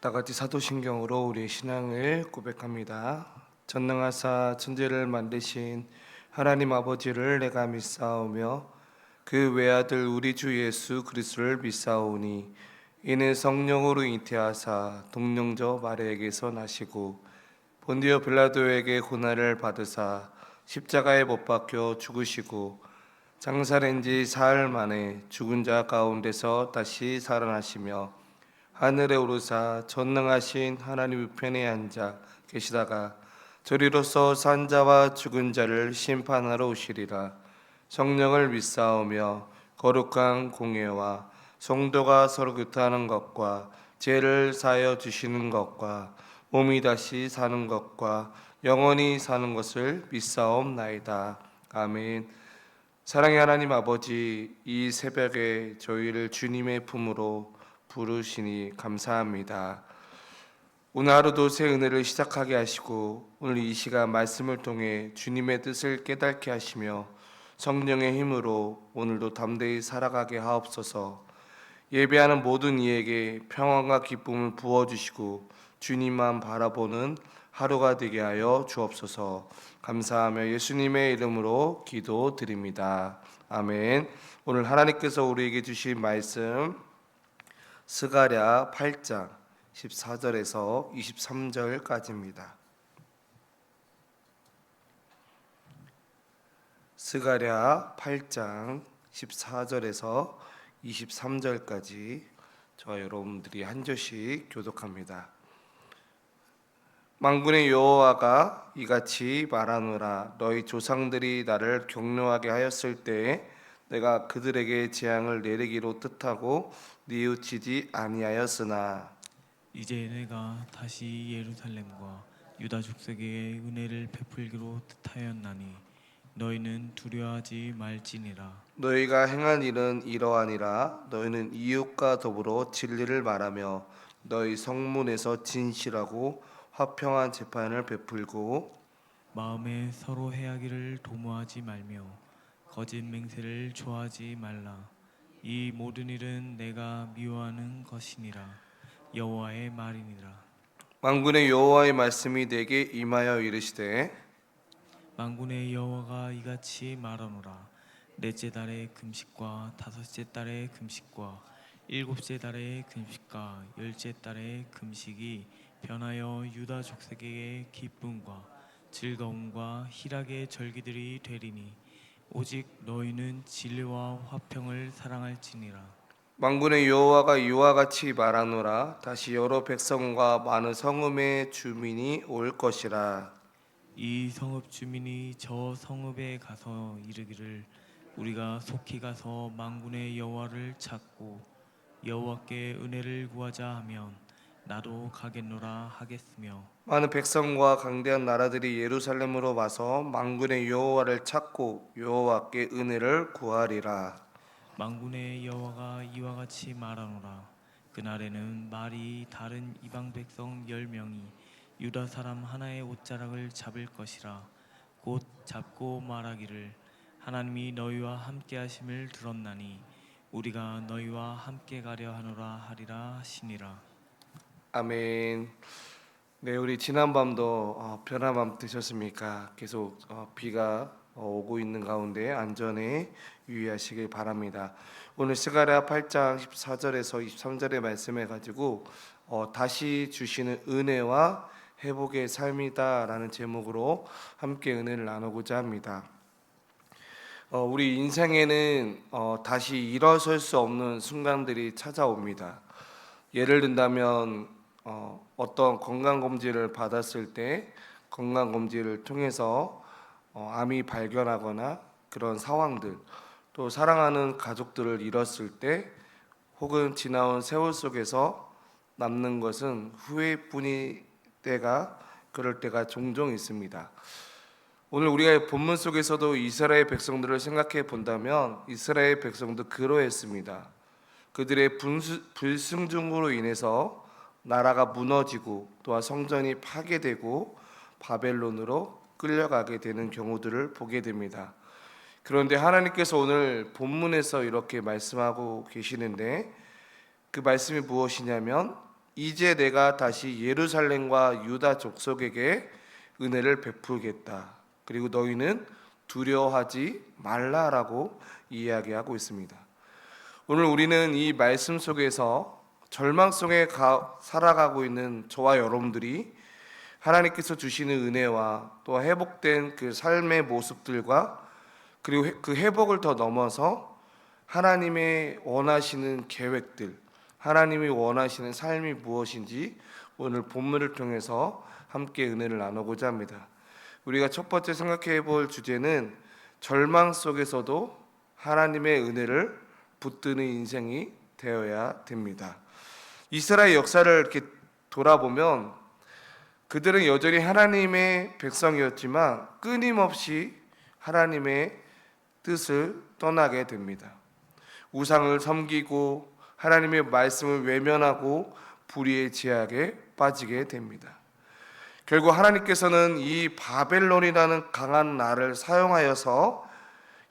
다 같이 사도신경으로 우리의 신앙을 고백합니다. 전능하사 천지를 만드신 하나님 아버지를 내가 믿사오며 그 외아들 우리 주 예수 그리스도를 믿사오니 이는 성령으로 잉태하사 동령저 마리아에게서 나시고 본디오 빌라도에게 고난을 받으사 십자가에 못 박혀 죽으시고 장사된 지 사흘 만에 죽은 자 가운데서 다시 살아나시며 하늘에 오르사 전능하신 하나님 우편에 앉아 계시다가 저리로서 산 자와 죽은 자를 심판하러 오시리라. 성령을 믿사오며 거룩한 공예와 성도가 서로 교통하는 것과 죄를 사하여 주시는 것과 몸이 다시 사는 것과 영원히 사는 것을 믿사옵나이다. 아멘. 사랑의 하나님 아버지, 이 새벽에 저희를 주님의 품으로 부르시니 감사합니다. 오늘 하루도 새 은혜를 시작하게 하시고 오늘 이 시간 말씀을 통해 주님의 뜻을 깨닫게 하시며 성령의 힘으로 오늘도 담대히 살아가게 하옵소서. 예배하는 모든 이에게 평안과 기쁨을 부어주시고 주님만 바라보는 하루가 되게 하여 주옵소서. 감사하며 예수님의 이름으로 기도드립니다. 아멘. 오늘 하나님께서 우리에게 주신 말씀 스가랴 8장 14절에서 23절까지입니다. 스가랴 8장 14절에서 23절까지 저와 여러분들이 한 절씩 교독합니다. 만군의 여호와가 이같이 말하노라. 너희 조상들이 나를 경노하게 하였을 때에 내가 그들에게 재앙을 내리기로 뜻하고 뉘우치지 아니하였으나 이제 내가 다시 예루살렘과 유다 족속에게 은혜를 베풀기로 뜻하였나니 너희는 두려워하지 말지니라. 너희가 행한 일은 이러하니라. 너희는 이웃과 더불어 진리를 말하며 너희 성문에서 진실하고 화평한 재판을 베풀고 마음에 서로 해하기를 도모하지 말며 거짓 맹세를 좋아하지 말라. 이 모든 일은 내가 미워하는 것이니라. 여호와의 말이니라. 만군의 여호와의 말씀이 내게 임하여 이르시되 만군의 여호와가 이같이 말하노라. 넷째 달의 금식과 다섯째 달의 금식과 일곱째 달의 금식과 열째 달의 금식이 변하여 유다 족속에게 기쁨과 즐거움과 희락의 절기들이 되리니 오직 너희는 진리와 화평을 사랑할지니라. 만군의 여호와가 이와 같이 말하노라. 다시 여러 백성과 많은 성읍의 주민이 올 것이라. 이 성읍 주민이 저 성읍에 가서 이르기를 우리가 속히 가서 만군의 여호와를 찾고 여호와께 은혜를 구하자 하면 나도 가겠노라 하겠으며 많은 백성과 강대한 나라들이 예루살렘으로 와서 만군의 여호와를 찾고 여호와께 은혜를 구하리라. 만군의 여호와가 이와 같이 말하노라. 그날에는 말이 다른 이방 백성 10명이 유다 사람 하나의 옷자락을 잡을 것이라. 곧 잡고 말하기를 하나님이 너희와 함께 하심을 들었나니 우리가 너희와 함께 가려 하노라 하리라 하시니라. 아멘. 네, 우리 지난밤도 편한 밤 되셨습니까? 계속 비가 오고 있는 가운데 안전에 유의하시길 바랍니다. 오늘 스가랴 8장 14절에서 23절의 말씀해 가지고 다시 주시는 은혜와 회복의 삶이다라는 제목으로 함께 은혜를 나누고자 합니다. 우리 인생에는 다시 일어설 수 없는 순간들이 찾아옵니다. 예를 든다면 어떤 건강검진을 받았을 때 건강검진을 통해서 암이 발견하거나 그런 상황들, 또 사랑하는 가족들을 잃었을 때 혹은 지나온 세월 속에서 남는 것은 후회뿐이 그럴 때가 종종 있습니다. 오늘 우리가 본문 속에서도 이스라엘 백성들을 생각해 본다면 이스라엘 백성도 그러했습니다. 그들의 불순종으로 인해서 나라가 무너지고 또한 성전이 파괴되고 바벨론으로 끌려가게 되는 경우들을 보게 됩니다. 그런데 하나님께서 오늘 본문에서 이렇게 말씀하고 계시는데 그 말씀이 무엇이냐면 이제 내가 다시 예루살렘과 유다 족속에게 은혜를 베풀겠다. 그리고 너희는 두려워하지 말라라고 이야기하고 있습니다. 오늘 우리는 이 말씀 속에서 절망 속에 살아가고 있는 저와 여러분들이 하나님께서 주시는 은혜와 또 회복된 그 삶의 모습들과 그리고 그 회복을 더 넘어서 하나님의 원하시는 계획들, 하나님이 원하시는 삶이 무엇인지 오늘 본문을 통해서 함께 은혜를 나누고자 합니다. 우리가 첫 번째 생각해 볼 주제는 절망 속에서도 하나님의 은혜를 붙드는 인생이 되어야 됩니다. 이스라엘 역사를 이렇게 돌아보면 그들은 여전히 하나님의 백성이었지만 끊임없이 하나님의 뜻을 떠나게 됩니다. 우상을 섬기고 하나님의 말씀을 외면하고 불의의 제약에 빠지게 됩니다. 결국 하나님께서는 이 바벨론이라는 강한 나를 사용하여서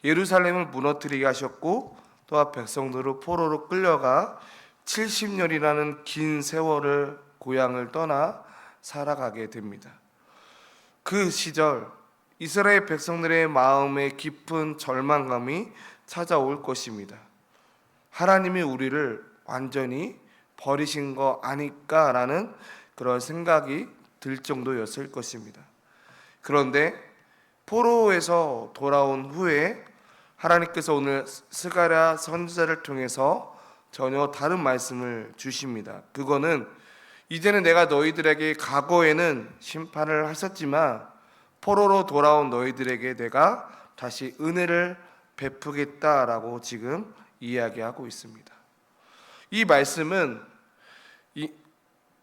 예루살렘을 무너뜨리게 하셨고 또한 백성들을 포로로 끌려가 70년이라는 긴 세월을 고향을 떠나 살아가게 됩니다. 그 시절 이스라엘 백성들의 마음에 깊은 절망감이 찾아올 것입니다. 하나님이 우리를 완전히 버리신 거 아닐까라는 그런 생각이 들 정도였을 것입니다. 그런데 포로에서 돌아온 후에 하나님께서 오늘 스가랴 선지자를 통해서 전혀 다른 말씀을 주십니다. 그거는 이제는 내가 너희들에게 과거에는 심판을 하셨지만 포로로 돌아온 너희들에게 내가 다시 은혜를 베푸겠다라고 지금 이야기하고 있습니다. 이 말씀은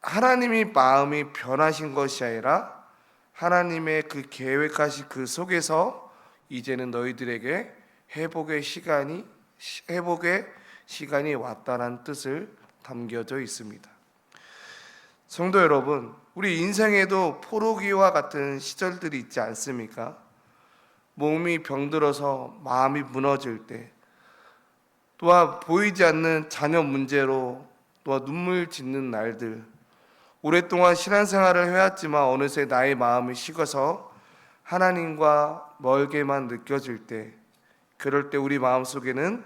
하나님이 마음이 변하신 것이 아니라 하나님의 그 계획하신 그 속에서 이제는 너희들에게 회복의 시간이 왔다는 뜻을 담겨져 있습니다. 성도 여러분, 우리 인생에도 포로기와 같은 시절들이 있지 않습니까? 몸이 병들어서 마음이 무너질 때, 또한 보이지 않는 자녀 문제로 또한 눈물 짓는 날들, 오랫동안 신앙생활을 해왔지만 어느새 나의 마음이 식어서 하나님과 멀게만 느껴질 때, 그럴 때 우리 마음속에는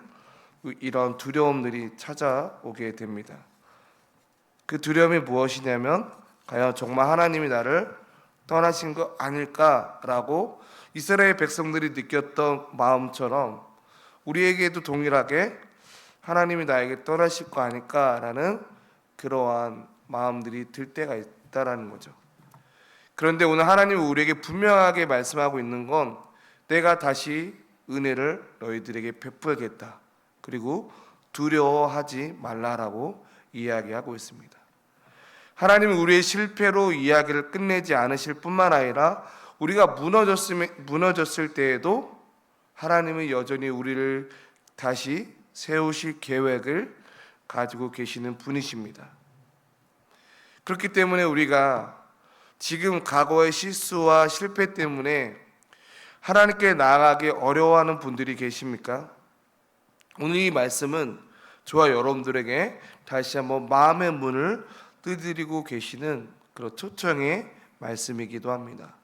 이런 두려움들이 찾아오게 됩니다. 그 두려움이 무엇이냐면 과연 정말 하나님이 나를 떠나신 거 아닐까라고 이스라엘 백성들이 느꼈던 마음처럼 우리에게도 동일하게 하나님이 나에게 떠나실 거 아닐까라는 그러한 마음들이 들 때가 있다라는 거죠. 그런데 오늘 하나님이 우리에게 분명하게 말씀하고 있는 건 내가 다시 은혜를 너희들에게 베풀겠다. 그리고 두려워하지 말라라고 이야기하고 있습니다. 하나님은 우리의 실패로 이야기를 끝내지 않으실 뿐만 아니라 우리가 무너졌을 때에도 하나님은 여전히 우리를 다시 세우실 계획을 가지고 계시는 분이십니다. 그렇기 때문에 우리가 지금 과거의 실수와 실패 때문에 하나님께 나아가기 어려워하는 분들이 계십니까? 오늘 이 말씀은 저와 여러분들에게 다시 한번 마음의 문을 두드리고 계시는 그런 초청의 말씀이기도 합니다.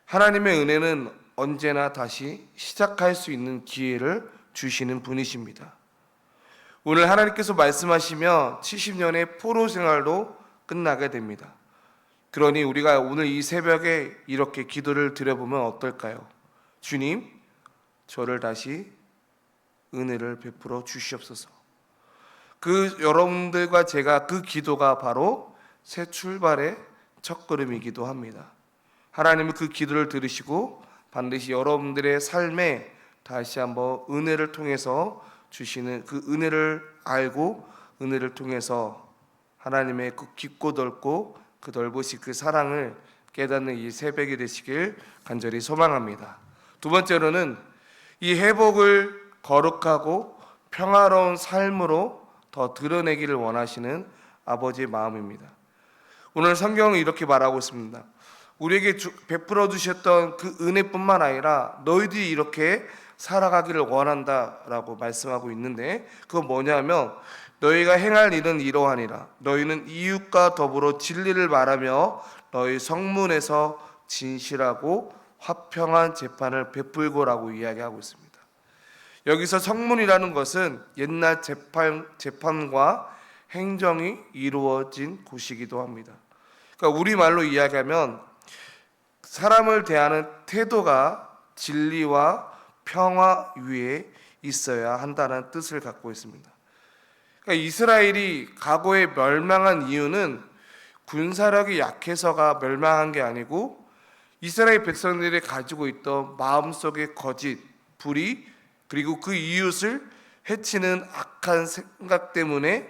하나님의 은혜는 언제나 다시 시작할 수 있는 기회를 주시는 분이십니다. 오늘 하나님께서 말씀하시면 70년의 포로 생활로 끝나게 됩니다. 그러니 우리가 오늘 이 새벽에 이렇게 기도를 드려보면 어떨까요? 주님, 저를 다시 은혜를 베풀어 주시옵소서. 그 여러분들과 제가 그 기도가 바로 새 출발의 첫걸음이기도 합니다. 하나님은 그 기도를 들으시고 반드시 여러분들의 삶에 다시 한번 은혜를 통해서 주시는 그 은혜를 알고 은혜를 통해서 하나님의 그 깊고 넓고 그 넓으신 그 사랑을 깨닫는 이 새벽이 되시길 간절히 소망합니다. 두 번째로는 이 회복을 거룩하고 평화로운 삶으로 더 드러내기를 원하시는 아버지의 마음입니다. 오늘 성경은 이렇게 말하고 있습니다. 우리에게 베풀어 주셨던 그 은혜뿐만 아니라 너희들이 이렇게 살아가기를 원한다라고 말씀하고 있는데 그건 뭐냐면 너희가 행할 일은 이러하니라. 너희는 이웃과 더불어 진리를 말하며 너희 성문에서 진실하고 화평한 재판을 베풀고라고 이야기하고 있습니다. 여기서 성문이라는 것은 옛날 재판과 행정이 이루어진 곳이기도 합니다. 그러니까 우리말로 이야기하면 사람을 대하는 태도가 진리와 평화 위에 있어야 한다는 뜻을 갖고 있습니다. 그러니까 이스라엘이 과거에 멸망한 이유는 군사력이 약해서가 멸망한 게 아니고 이스라엘 백성들이 가지고 있던 마음속의 거짓, 불의, 그리고 그 이웃을 해치는 악한 생각 때문에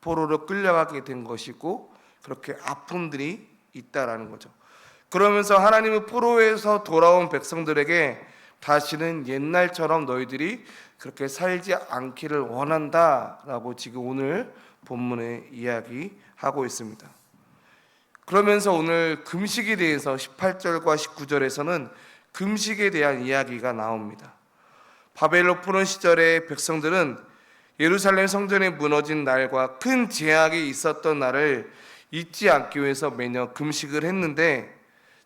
포로로 끌려가게 된 것이고 그렇게 아픔들이 있다라는 거죠. 그러면서 하나님은 포로에서 돌아온 백성들에게 다시는 옛날처럼 너희들이 그렇게 살지 않기를 원한다라고 지금 오늘 본문에 이야기하고 있습니다. 그러면서 오늘 금식에 대해서 18절과 19절에서는 금식에 대한 이야기가 나옵니다. 바벨론 포로 시절의 백성들은 예루살렘 성전이 무너진 날과 큰 재앙이 있었던 날을 잊지 않기 위해서 매년 금식을 했는데,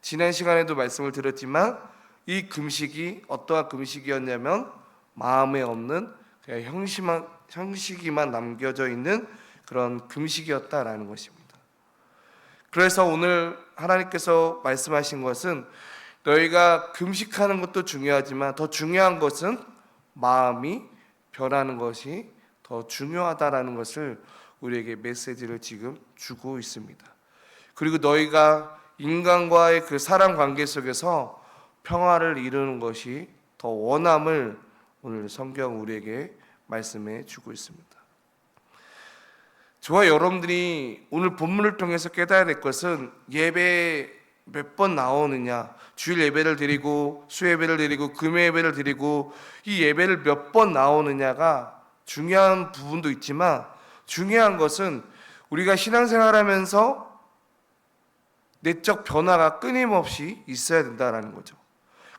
지난 시간에도 말씀을 드렸지만 이 금식이 어떠한 금식이었냐면 마음에 없는 그냥 형식이만 남겨져 있는 그런 금식이었다라는 것입니다. 그래서 오늘 하나님께서 말씀하신 것은 너희가 금식하는 것도 중요하지만 더 중요한 것은 마음이 변하는 것이 더 중요하다라는 것을 우리에게 메시지를 지금 주고 있습니다. 그리고 너희가 인간과의 그 사람 관계 속에서 평화를 이루는 것이 더 원함을 오늘 성경 우리에게 말씀해 주고 있습니다. 저와 여러분들이 오늘 본문을 통해서 깨달아야 될 것은 예배 몇 번 나오느냐, 주일 예배를 드리고 수예배를 드리고 금요 예배를 드리고 이 예배를 몇 번 나오느냐가 중요한 부분도 있지만 중요한 것은 우리가 신앙생활하면서 내적 변화가 끊임없이 있어야 된다는 거죠.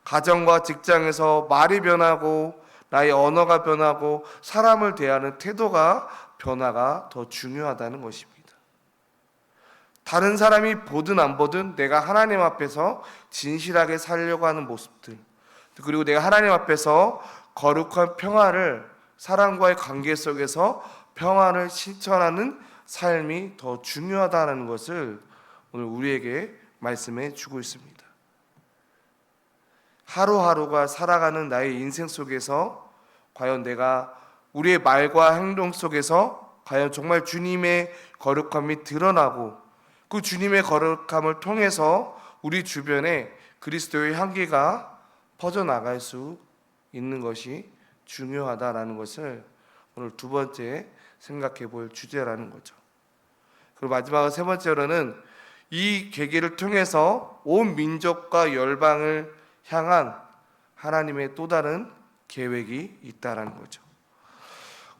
가정과 직장에서 말이 변하고 나의 언어가 변하고 사람을 대하는 태도가 변화가 더 중요하다는 것입니다. 다른 사람이 보든 안 보든 내가 하나님 앞에서 진실하게 살려고 하는 모습들, 그리고 내가 하나님 앞에서 거룩한 평화를, 사람과의 관계 속에서 평화를 실천하는 삶이 더 중요하다는 것을 오늘 우리에게 말씀해 주고 있습니다. 하루하루가 살아가는 나의 인생 속에서 과연 내가 우리의 말과 행동 속에서 과연 정말 주님의 거룩함이 드러나고 그 주님의 거룩함을 통해서 우리 주변에 그리스도의 향기가 퍼져나갈 수 있는 것이 중요하다라는 것을 오늘 두 번째 생각해 볼 주제라는 거죠. 그리고 마지막으로 세 번째로는 이 계기를 통해서 온 민족과 열방을 향한 하나님의 또 다른 계획이 있다라는 거죠.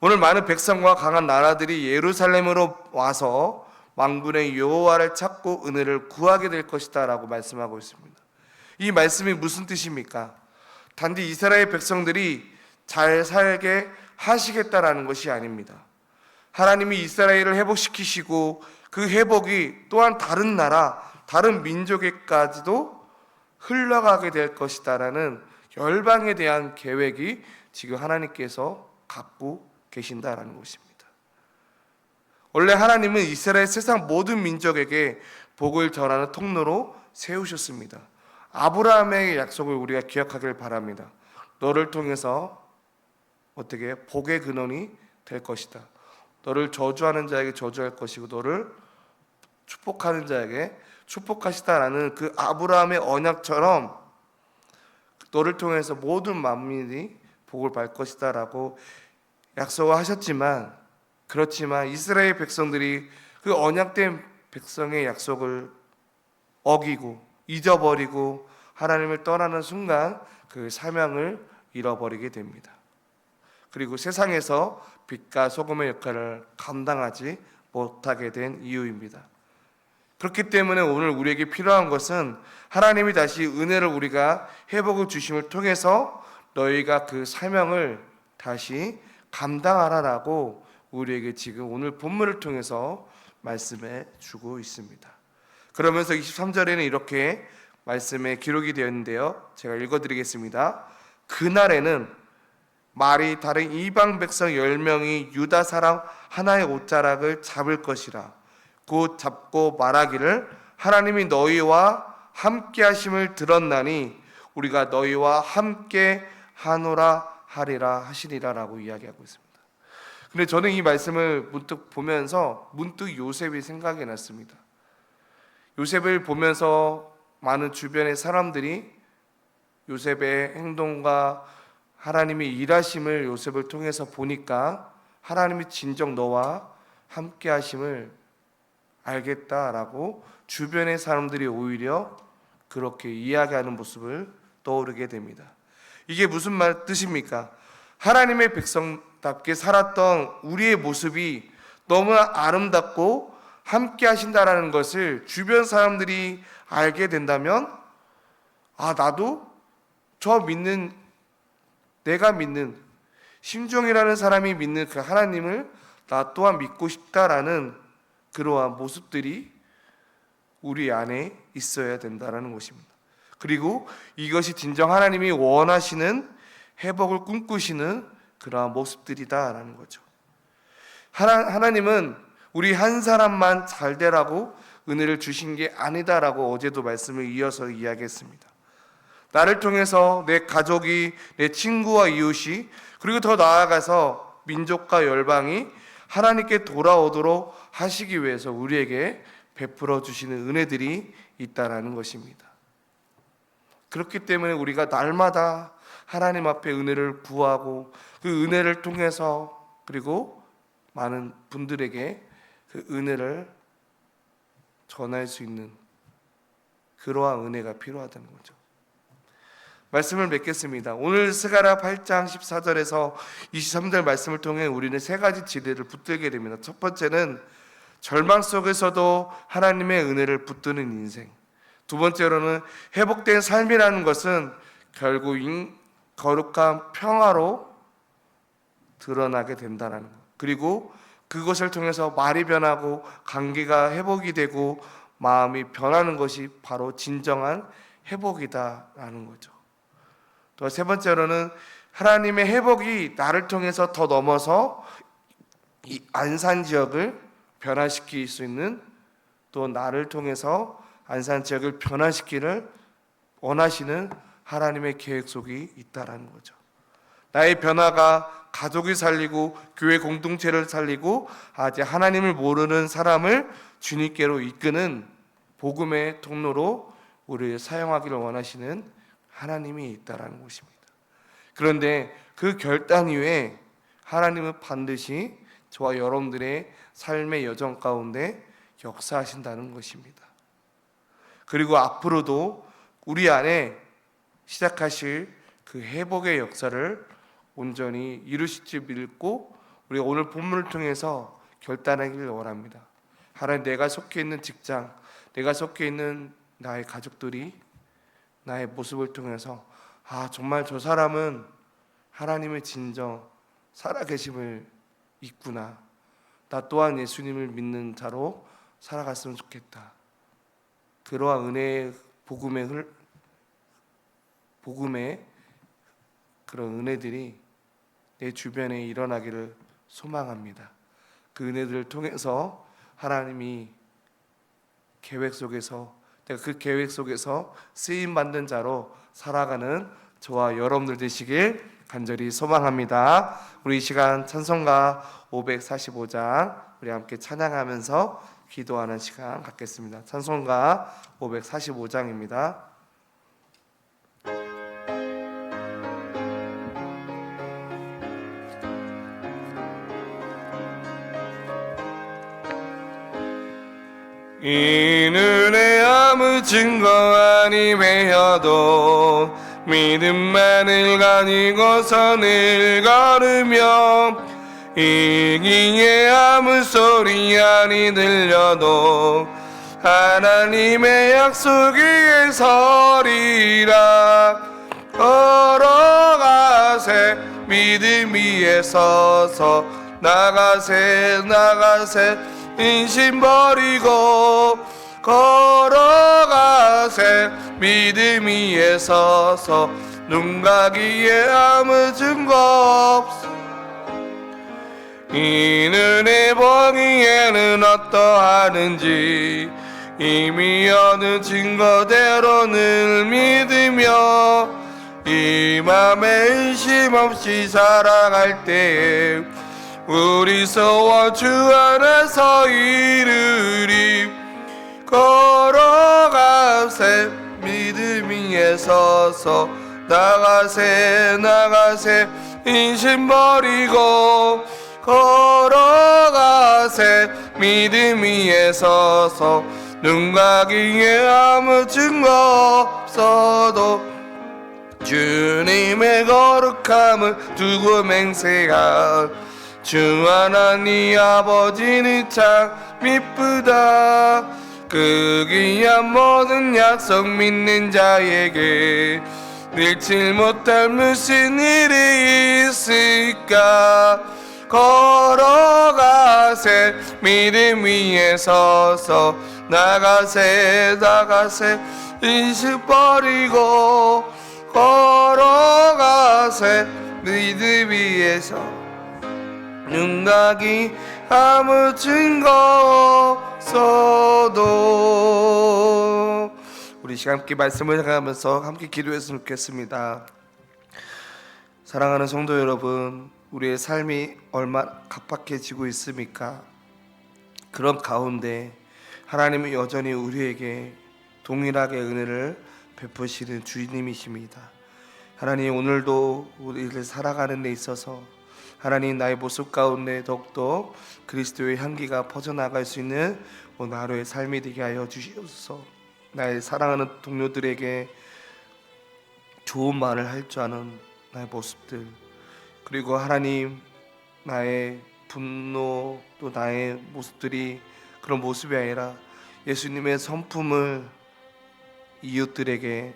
오늘 많은 백성과 강한 나라들이 예루살렘으로 와서 만군의 여호와를 찾고 은혜를 구하게 될 것이다라고 말씀하고 있습니다. 이 말씀이 무슨 뜻입니까? 단지 이스라엘 백성들이 잘 살게 하시겠다라는 것이 아닙니다. 하나님이 이스라엘을 회복시키시고 그 회복이 또한 다른 나라, 다른 민족에까지도 흘러가게 될 것이다라는 열방에 대한 계획이 지금 하나님께서 갖고 계신다라는 것입니다. 원래 하나님은 이스라엘 세상 모든 민족에게 복을 전하는 통로로 세우셨습니다. 아브라함의 약속을 우리가 기억하길 바랍니다. 너를 통해서 어떻게 복의 근원이 될 것이다. 너를 저주하는 자에게 저주할 것이고 너를 축복하는 자에게 축복하시다라는 그 아브라함의 언약처럼 너를 통해서 모든 만민이 복을 받을 것이다라고 약속을 하셨지만, 그렇지만 이스라엘 백성들이 그 언약된 백성의 약속을 어기고 잊어버리고 하나님을 떠나는 순간 그 사명을 잃어버리게 됩니다. 그리고 세상에서 빛과 소금의 역할을 감당하지 못하게 된 이유입니다. 그렇기 때문에 오늘 우리에게 필요한 것은 하나님이 다시 은혜를 우리가 회복을 주심을 통해서 너희가 그 사명을 다시 감당하라라고 우리에게 지금 오늘 본문을 통해서 말씀해 주고 있습니다. 그러면서 23절에는 이렇게 말씀에 기록이 되어 있는데요, 제가 읽어드리겠습니다. 그날에는 말이 다른 이방 백성 10명이 유다 사람 하나의 옷자락을 잡을 것이라. 곧 잡고 말하기를 하나님이 너희와 함께 하심을 들었나니 우리가 너희와 함께 하노라 하리라 하시리라 라고 이야기하고 있습니다. 근데 저는 이 말씀을 문득 보면서 문득 요셉이 생각이 났습니다. 요셉을 보면서 많은 주변의 사람들이 요셉의 행동과 하나님의 일하심을 요셉을 통해서 보니까 하나님이 진정 너와 함께 하심을 알겠다라고 주변의 사람들이 오히려 그렇게 이야기하는 모습을 떠오르게 됩니다. 이게 무슨 뜻입니까? 하나님의 백성답게 살았던 우리의 모습이 너무 아름답고 함께 하신다라는 것을 주변 사람들이 알게 된다면, 아, 나도 내가 믿는 심종이라는 사람이 믿는 그 하나님을 나 또한 믿고 싶다라는 그러한 모습들이 우리 안에 있어야 된다라는 것입니다. 그리고 이것이 진정 하나님이 원하시는 회복을 꿈꾸시는 그러한 모습들이다라는 거죠. 하나님은 우리 한 사람만 잘 되라고 은혜를 주신 게 아니다라고 어제도 말씀을 이어서 이야기했습니다. 나를 통해서 내 가족이, 내 친구와 이웃이, 그리고 더 나아가서 민족과 열방이 하나님께 돌아오도록 하시기 위해서 우리에게 베풀어 주시는 은혜들이 있다라는 것입니다. 그렇기 때문에 우리가 날마다 하나님 앞에 은혜를 구하고 그 은혜를 통해서 그리고 많은 분들에게 그 은혜를 전할 수 있는 그러한 은혜가 필요하다는 거죠. 말씀을 맺겠습니다. 오늘 스가랴 8장 14절에서 23절 말씀을 통해 우리는 세 가지 진리를 붙들게 됩니다. 첫 번째는 절망 속에서도 하나님의 은혜를 붙드는 인생. 두 번째로는 회복된 삶이라는 것은 결국 거룩한 평화로 드러나게 된다는 것. 그리고 그것을 통해서 말이 변하고 관계가 회복이 되고 마음이 변하는 것이 바로 진정한 회복이다라는 거죠. 또 세 번째로는 하나님의 회복이 나를 통해서 더 넘어서 이 안산 지역을 변화시킬 수 있는, 또 나를 통해서 안산 지역을 변화시키를 원하시는 하나님의 계획 속에 있다라는 거죠. 나의 변화가 가족이 살리고 교회 공동체를 살리고 아직 하나님을 모르는 사람을 주님께로 이끄는 복음의 통로로 우리를 사용하기를 원하시는 하나님이 있다라는 것입니다. 그런데 그 결단 이후에 하나님은 반드시 저와 여러분들의 삶의 여정 가운데 역사하신다는 것입니다. 그리고 앞으로도 우리 안에 시작하실 그 회복의 역사를 온전히 이루실 줄 믿고 우리가 오늘 본문을 통해서 결단하기를 원합니다. 하나님, 내가 속해 있는 직장, 내가 속해 있는 나의 가족들이 나의 모습을 통해서 정말 저 사람은 하나님의 진정 살아계심을 있구나, 나 또한 예수님을 믿는 자로 살아갔으면 좋겠다. 그러한 은혜의 복음의 그런 은혜들이 내 주변에 일어나기를 소망합니다. 그 은혜들을 통해서 하나님이 계획 속에서, 내가 그 계획 속에서 쓰임받는 자로 살아가는 저와 여러분들 되시길 간절히 소망합니다. 우리 이 시간 찬송가 545장 우리 함께 찬양하면서 기도하는 시간 갖겠습니다. 찬송가 545장입니다. 이 눈에 아무 증거 아니매여도 믿음만을 가지고서 늘 걸으며 이기에 아무 소리 아니 들려도 하나님의 약속 위에 서리라. 걸어가세 믿음 위에 서서 나가세 나가세 인심 버리고 걸어가세 믿음 위에 서서 눈 가기에 아무 증거 없어 이 눈의 봉이에는 어떠하는지 이미 어느 증거대로 늘 믿으며 이 맘에 의심 없이 살아갈 때에 우리 소원 주 안에서 이르리 걸어가세 믿음 위에 서서 나가세 나가세 인심 버리고 걸어가세 믿음 위에 서서 눈 가기에 아무 증거 없어도 주님의 거룩함을 두고 맹세한 주 하나님 아버지는 참 미쁘다 그 귀한 모든 약속 믿는 자에게 밀칠 못할 무슨 일이 있을까 걸어가세 믿음 위에 서서 나가세 나가세 인식 버리고 걸어가세 믿음 위에서 눈가기 아무 증거 없어도 우리 시간 함께 말씀을 생각하면서 함께 기도했으면 좋겠습니다. 사랑하는 성도 여러분, 우리의 삶이 얼마나 각박해지고 있습니까? 그런 가운데 하나님은 여전히 우리에게 동일하게 은혜를 베푸시는 주님이십니다. 하나님, 오늘도 우리를 살아가는 데 있어서 하나님 나의 모습 가운데 더욱더 그리스도의 향기가 퍼져나갈 수 있는 오늘 하루의 삶이 되게 하여 주시옵소서. 나의 사랑하는 동료들에게 좋은 말을 할 줄 아는 나의 모습들, 그리고 하나님 나의 분노 또 나의 모습들이 그런 모습이 아니라 예수님의 성품을 이웃들에게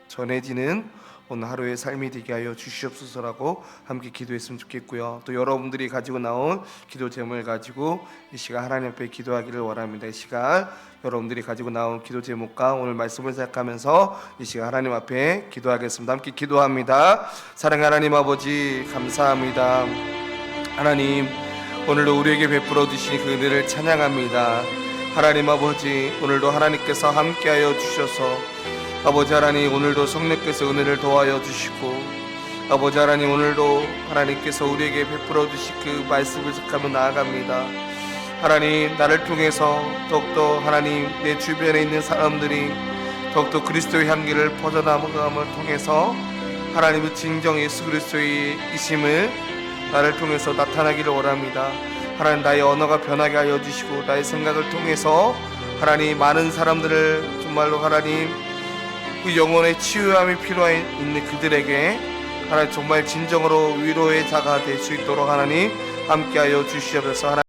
전해지는 오늘 하루의 삶이 되게 하여 주시옵소서라고 함께 기도했으면 좋겠고요. 또 여러분들이 가지고 나온 기도 제목을 가지고 이 시간 하나님 앞에 기도하기를 원합니다. 이 시간 여러분들이 가지고 나온 기도 제목과 오늘 말씀을 생각하면서 이 시간 하나님 앞에 기도하겠습니다. 함께 기도합니다. 사랑하는 하나님 아버지, 감사합니다. 하나님, 오늘도 우리에게 베풀어 주신 그 은혜를 찬양합니다. 하나님 아버지, 오늘도 하나님께서 함께하여 주셔서 아버지 하나님, 오늘도 성령께서 은혜를 더하여 주시고 아버지 하나님, 오늘도 하나님께서 우리에게 베풀어 주신 그 말씀을 생각하며 나아갑니다. 하나님, 나를 통해서 더욱더 하나님 내 주변에 있는 사람들이 더욱더 그리스도의 향기를 퍼져나감을 통해서 하나님의 진정 예수 그리스도의 이심을 나를 통해서 나타나기를 원합니다. 하나님, 나의 언어가 변하게 하여 주시고 나의 생각을 통해서 하나님 많은 사람들을 정말로 하나님 그 영혼의 치유함이 필요한 그들에게 하나님 정말 진정으로 위로의 자가 될 수 있도록 하나님 함께하여 주시옵소서.